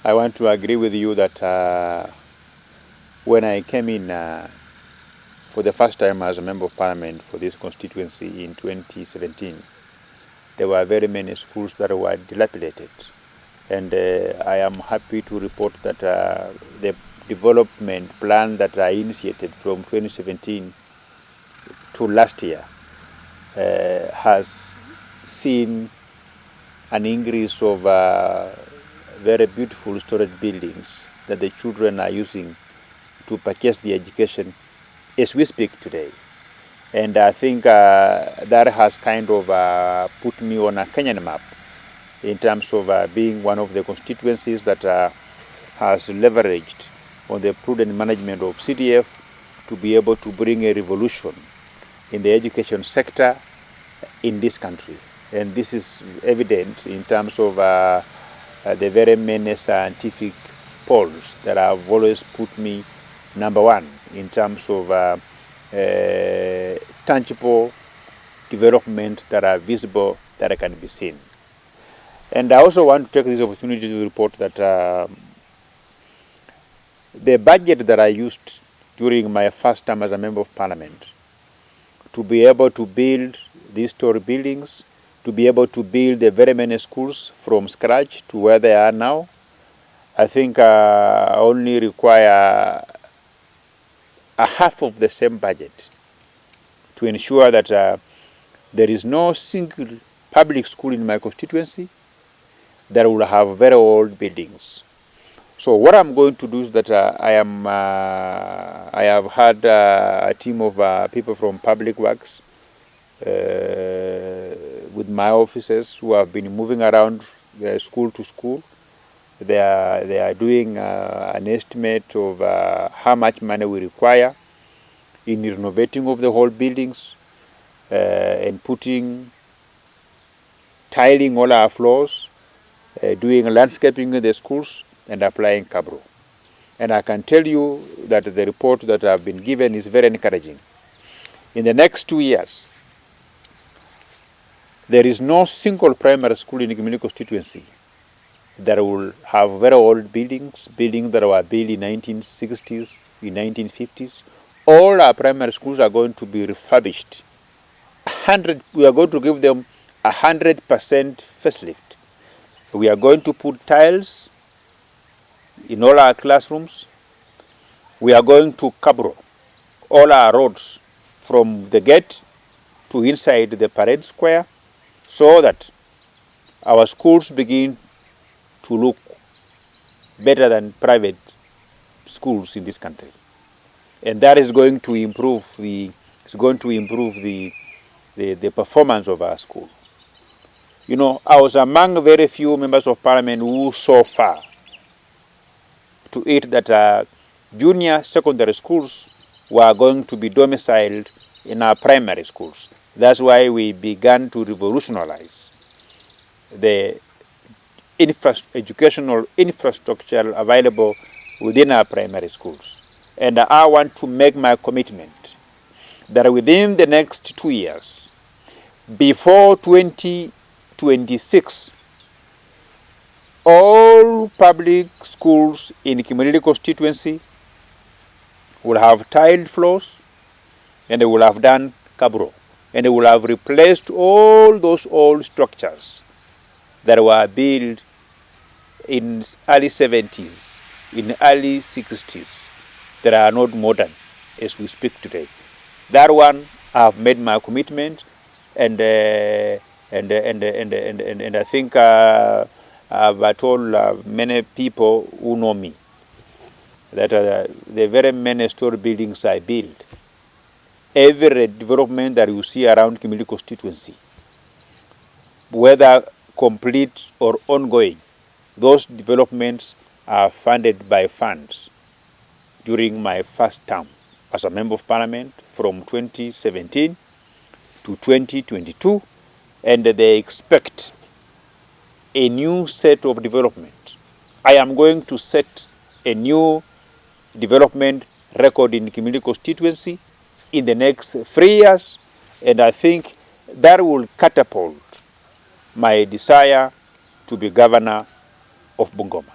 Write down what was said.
I want to agree with you that when I came in for the first time as a member of parliament for this constituency in 2017, there were very many schools that were dilapidated. And I am happy to report that the development plan that I initiated from 2017 to last year has seen an increase of very beautiful storage buildings that the children are using to purchase the education as we speak today. And I think that has kind of put me on a Kenyan map in terms of being one of the constituencies that has leveraged on the prudent management of CDF to be able to bring a revolution in the education sector in this country. And this is evident in terms of the very many scientific polls that have always put me number one in terms of tangible development that are visible, that can be seen. And I also want to take this opportunity to report that the budget that I used during my first time as a member of parliament to be able to build these story buildings, to be able to build the very many schools from scratch to where they are now, I think only require a half of the same budget to ensure that there is no single public school in my constituency that will have very old buildings. So what I'm going to do is that I have had a team of people from Public Works with my officers who have been moving around school to school. They are doing an estimate of how much money we require in renovating of the whole buildings and tiling all our floors, doing landscaping in the schools, and applying cabro. And I can tell you that the report that I've been given is very encouraging. In the next 2 years, there is no single primary school in the Kimilili constituency that will have very old buildings that were built in 1960s, in 1950s. All our primary schools are going to be refurbished. We are going to give them 100% facelift. We are going to put tiles in all our classrooms. We are going to cabro all our roads from the gate to inside the parade square so that our schools begin to look better than private schools in this country. And that is going to improve the performance of our school. You know, I was among very few members of parliament who saw far to it that junior secondary schools were going to be domiciled in our primary schools. That's why we began to revolutionize the educational infrastructure available within our primary schools. And I want to make my commitment that within the next 2 years, before 2026, all public schools in Kimilili constituency will have tiled floors, and they will have done cabro, and they will have replaced all those old structures that were built in early 70s, in early 60s, that are not modern as we speak today. That one I have made my commitment, and I think I've told many people who know me that the very many story buildings I build, every development that you see around Kimilili constituency, whether complete or ongoing, those developments are funded by funds during my first term as a member of parliament from 2017 to 2022, and they expect a new set of development. I am going to set a new development record in Kimilili constituency in the next 3 years, and I think that will catapult my desire to be governor of Bungoma.